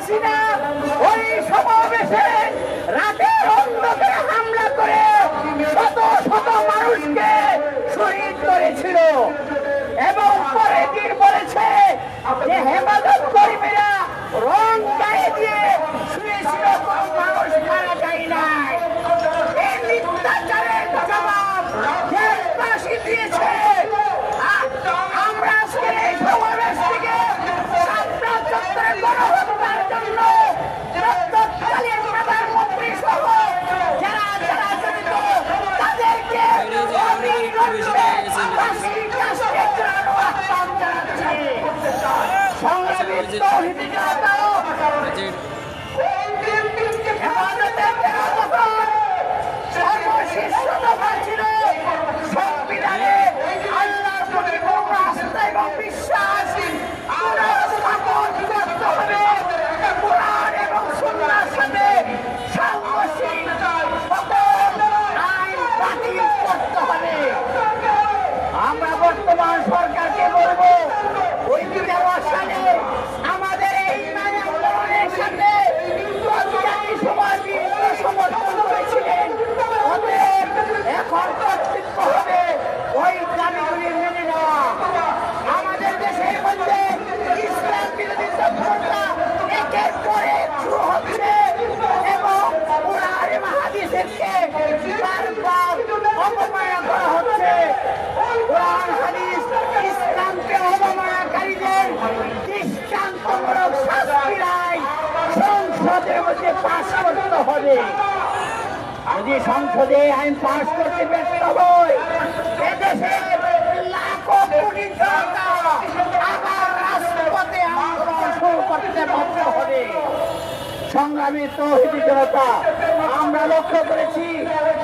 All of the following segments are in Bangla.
হাসিনা ওই সমাবেশে রাতের অন্ধকারে হামলা করে শত শত মানুষকে শহীদ করেছিল এবং পরের দিন বলেছে যে হেফাজত কর্মীরা রং গায়ে দিয়ে শুয়েছিল, কোনো মানুষ মারা যায় নাই। এই মিথ্যাচারের জবাব দেশবাসী দিয়েছে। আমরা আজকে এই সমাবেশ থেকে শাপলা চত্বরে গণহত্যার জন্য তৎকালীন প্রধানমন্ত্রী সহ যারা যারা জড়িত তাদেরকে অবিলম্বে ফাঁসির কাস্টে ঝুলানোর আহ্বান জানাচ্ছি। সংগ্রামী তৌহিদি জনতা, হেফাজতের 13 দফা সর্বশীর্ষ দফা ছিল সংবিধানে আল্লাহর প্রতি পূর্ণ আস্থা এবং বিশ্বাস পুনঃস্থাপন করতে হবে। কোরআন এবং সুন্নাহর সাথে সাংঘর্ষিক সকল আইন বাতিল করতে হবে। আমরা বর্তমান সরকারকে বলবো, ওই 2010 সালে আমাদের এই ইমানি আন্দোলনের সাথে তৎকালীন সময় বিএনপি সমর্থন করেছিলেন। অতএব এখন কর্তৃত্ব হবে ওই দাবিগুলি মেনে নেওয়া। আমাদের দেশের মধ্যে ইসলাম বিরোধী তৎপরতা একের পর এক শুরু হচ্ছে এবং কোরআন এবং হাদিসকে বারবার অপমাননা করা হচ্ছে। কোরআন হাদিস ইসলামকে অবমাননাকারীদের দৃষ্টান্তমূলক শাস্তির আইন সংসদের মধ্যে পাশ করতে হবে। যদি সংসদে আইন পাশ করতে ব্যর্থ হয়, এদেশের লাখো কোটি জনতা আবার রাজপথে আন্দোলন শুরু করতে বাধ্য হবে। সংগ্রামী তৌহিদি জনতা, আমরা লক্ষ্য করেছি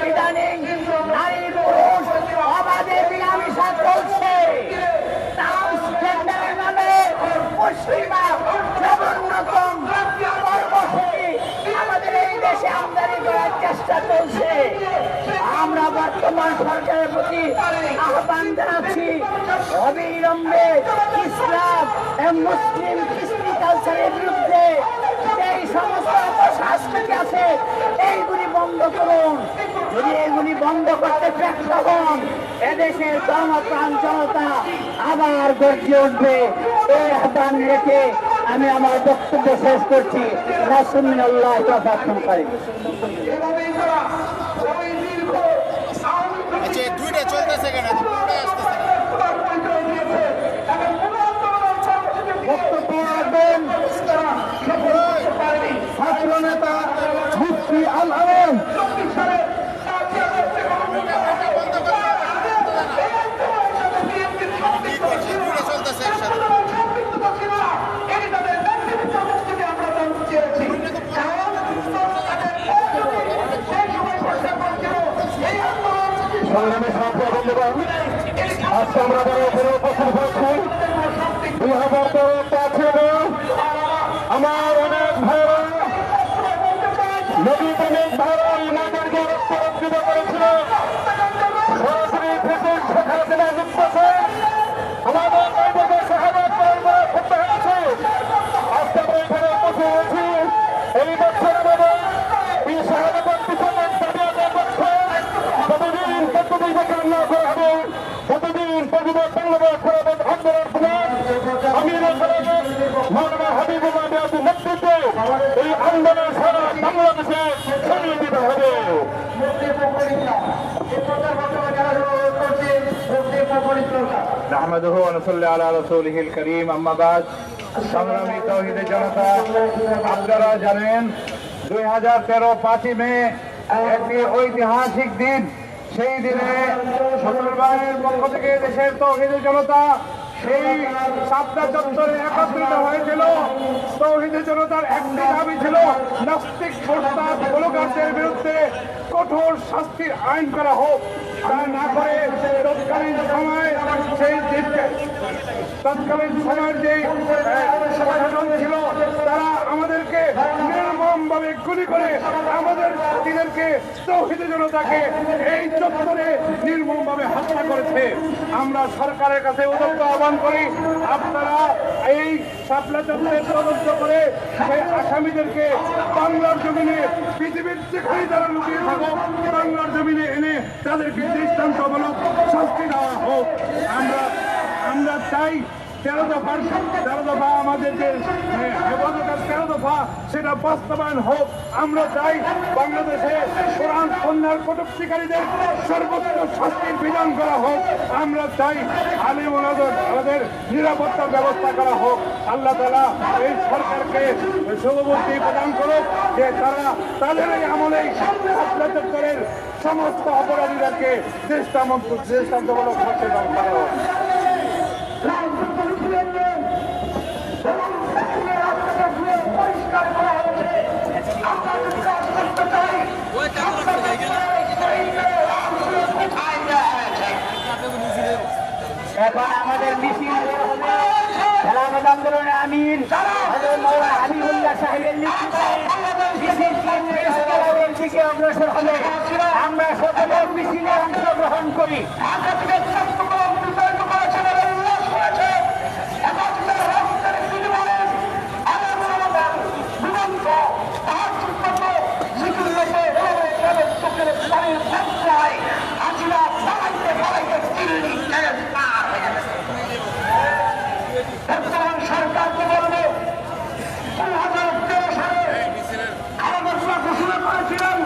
ইদানিং নারী পুরুষ অবাধে মিলামিশা চলছে। ট্রান্সজেন্ডারের নামে পশ্চিমা জঘন্যতম কর্মসূচি আমাদের এই দেশে আমদানি করার চেষ্টা চলছে। আমরা বর্তমান সরকারের প্রতি আহ্বান জানাচ্ছি, অবিলম্বে ইসলাম এবং মুসলিম কৃষ্টি কালচারের বিরুদ্ধে এই সমস্ত অপসংস্কৃতি আছে এইগুলি বন্ধ করুন। যদি এগুলি বন্ধ করতে ব্যর্থ হন, এদেশের জনপ্রাণ জনতা আবার গর্জে উঠবে। এই আহ্বান রেখে আমি আমার বক্তব্য শেষ করছি। রাসূলুল্লাহ করি দুইটা চলতেছে কেন? বক্তব্য রাখবেন ছাত্র নেতা মুফতি আল আলম। সংগ্রামী সভাপতি বন্ধুগণ, আজকে আমরা যারা উপস্থিত হচ্ছি 2013 আমার অনেক ভাইরা নবী প্রেমিক ভাইরা ইমানকে রক্ষিত করেছিল। সরাসরি থেকে শেখ হাসিনা লিখতেছে আমাদের নৈতিক শাহাদাত পরিবার করতে হয়েছে। আজকে আমরা এখানে উপস্থিত হয়েছি এই বছর আমাদের এই শাহাদাতের পিছনে দাবি আদায় করছে। যতদিন পদ্ধতি বছর না করা হবে, যতদিন পরিবার বাংলাদেশ ফেরাবেন আন্দোলন প্রধান আমিনুল সালামের মাওলানা হাবিবুল্লাহ মেয়াদী নেতৃত্বে এই আন্দোলন সারা বাংলাদেশে ছড়িয়ে দিতে হবে। নাহমাদুহু ওয়া নুসাল্লি আলা রাসূলিহিল কারীম, আম্মা বাদ। সংগ্রামী তৌহিদি জনতা, আপনারা জানেন 2013 5ই মে একটি ঐতিহাসিক দিন। সেই দিনে সরকারের পক্ষ থেকে দেশের তৌহিদি জনতা সেই শাপলা চত্বরে একত্রিত হয়েছিল। তৌহিদি জনতার একটি দাবি ছিল নাস্তিক মোরতাদ গোলগারদের বিরুদ্ধে কঠোর শাস্তির আইন করা হোক। তা না করে তৎকালীন সময় সেই তৎকালীন সময়ের যে প্রশাসন ছিল তারা আমাদেরকে নির্মমভাবে গুলি করে আমাদের সাথীদেরকে তৌহিদি জনতাকে এই চত্বরে নির্মমভাবে হত্যা করেছে। আমরা সরকারের কাছে উদ্যোগ আহ্বান করি, আপনারা এই শাপলা চত্বরে তদন্ত করে সেই আসামিদেরকে বাংলার জমিনে পৃথিবীর যেখানে তারা লুকিয়ে থাকো বাংলার জমিনে এনে তাদেরকে দৃষ্টান্তমূলক শাস্তি দেওয়া হোক। আমরা চাই 13 দফা আমাদের যে হেফাজতের 13 দফা সেটা বাস্তবায়ন হোক। আমরা চাই বাংলাদেশে কোরআন সন্ন্যার কটূক্তিকারীদের সর্বোচ্চ শাস্তির বিধান করা হোক। আমরা চাই আলিম ওলামাদের নিরাপত্তার ব্যবস্থা করা হোক। আল্লাহ তাআলা এই সরকারকে শুভবুদ্ধি প্রদান করুক যে তারা তাদের এই আমলেই ছাত্রদের সমস্ত অপরাধীদেরকে দৃষ্টান্তমূলক শাস্তি দান করা হোক। এখন আমাদের মিছিল খেলাফত আন্দোলনের আমির হাবিবুল্লাহ সাহেবের নেতৃত্বে দিকে অগ্রসর হবে। আমরা সকলে মিছিলে অংশগ্রহণ করি। সরকারকে বলবো 2013 সালে আমাদের ঘোষণা করেছিলেন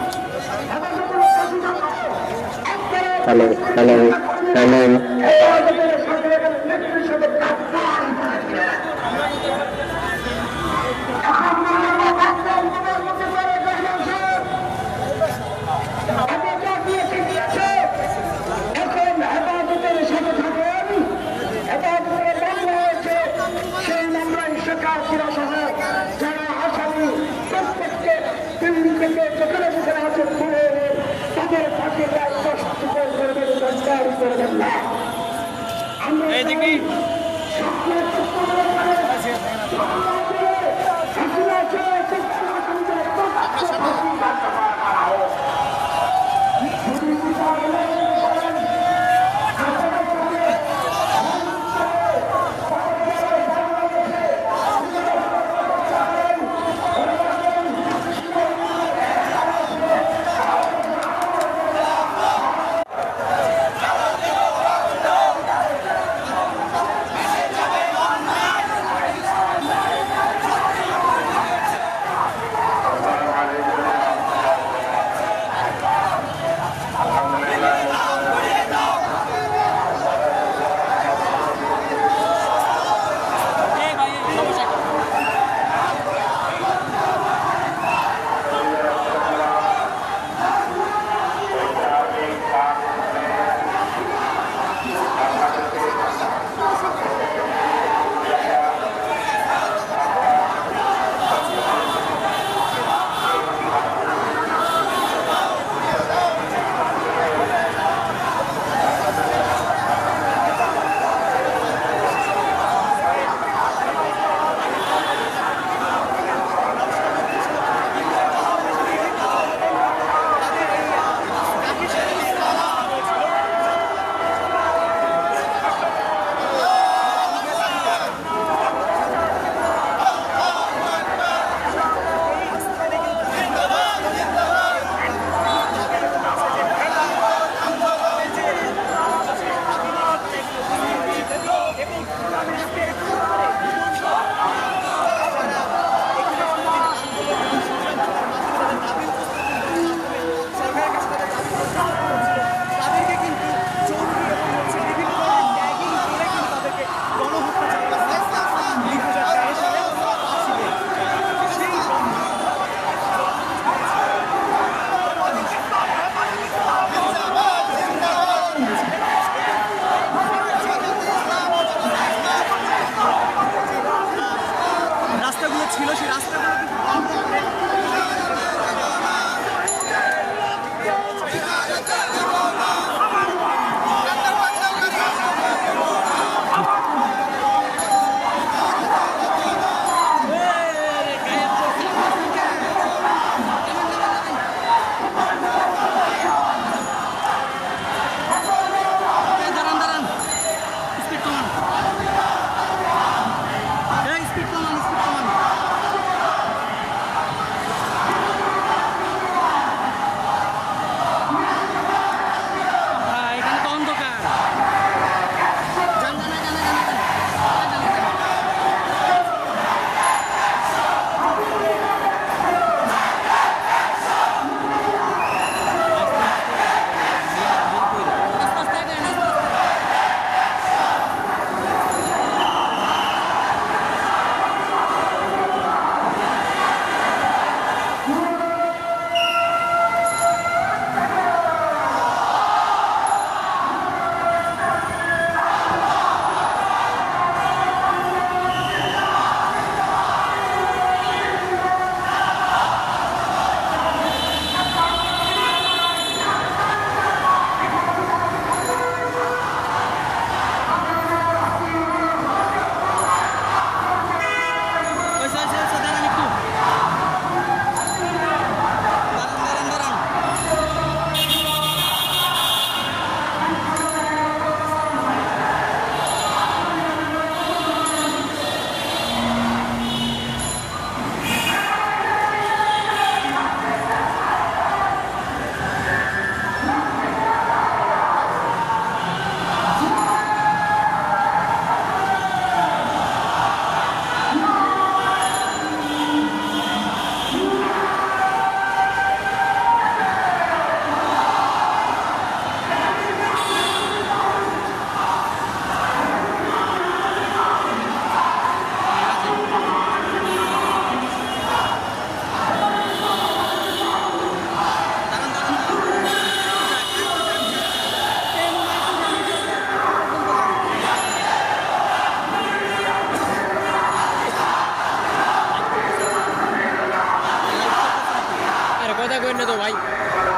করেন না তো ভাই,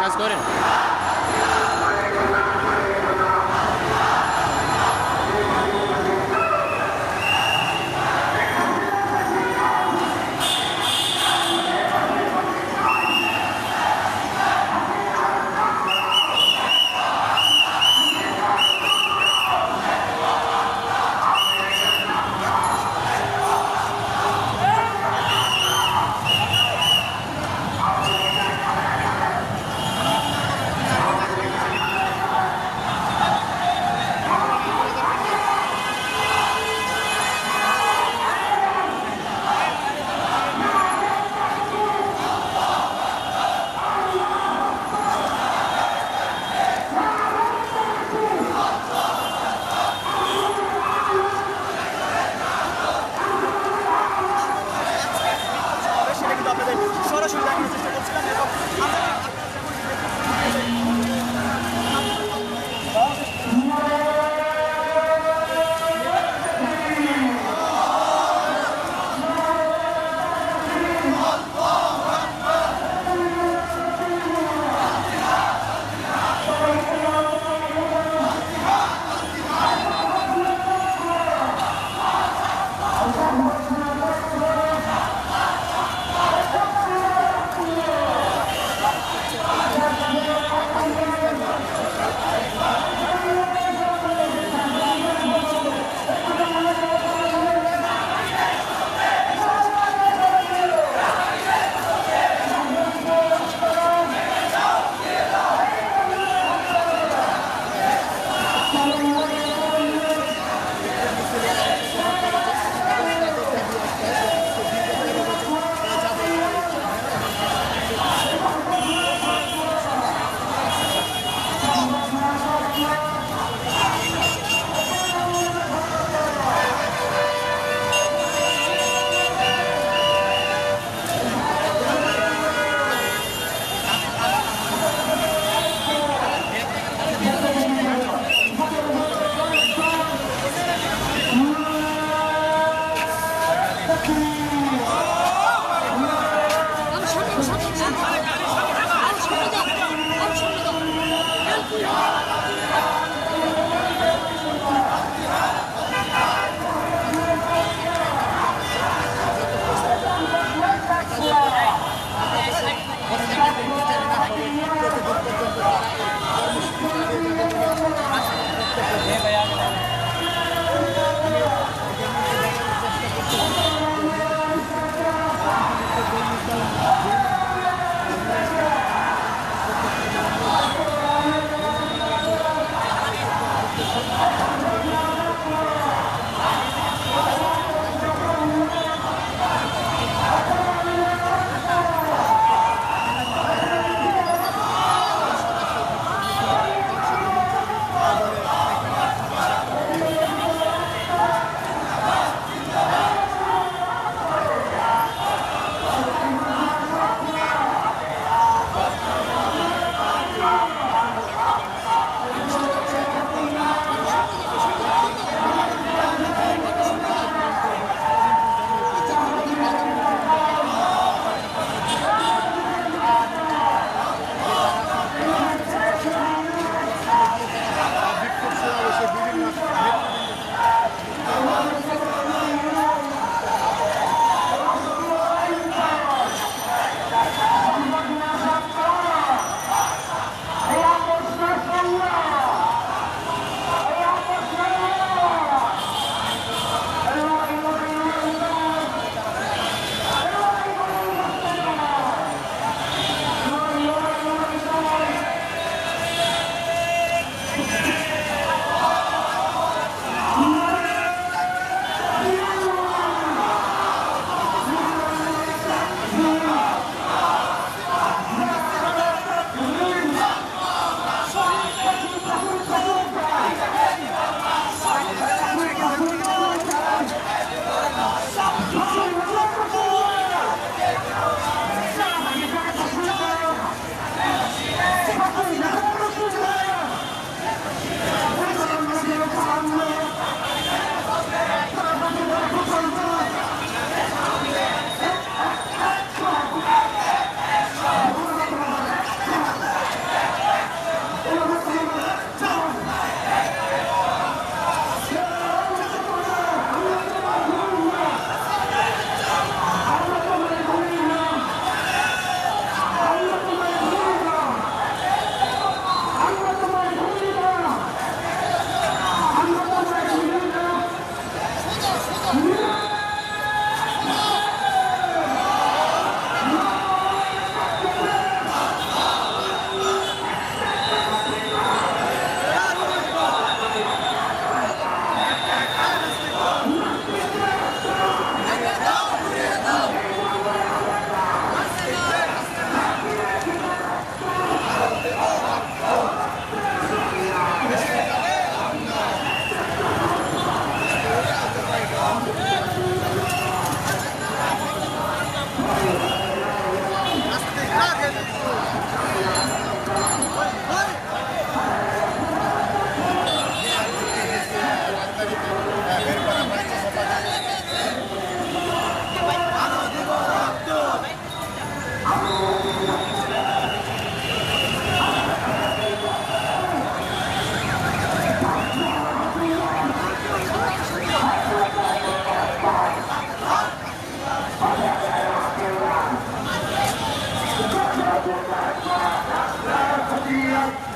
কাজ করেন। সেটা কিন্তু আপনাদের সরাসরি দেখানোর চেষ্টা করছিলাম এবং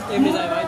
এমনি যায় ভাই।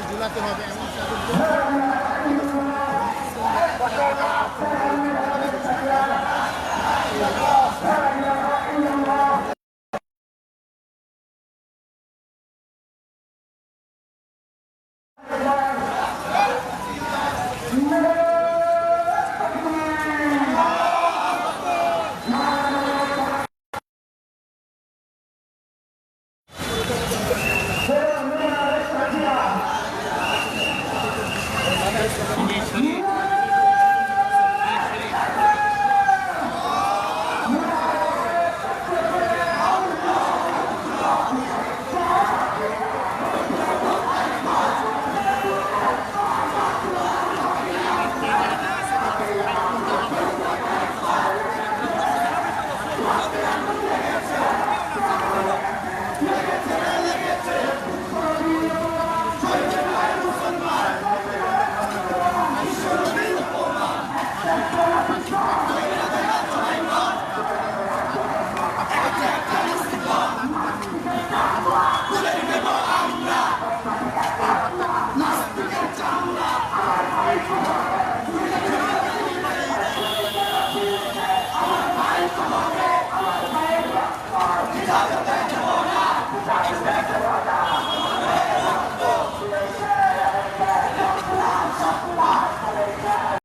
ঝুলাতে হবে এমন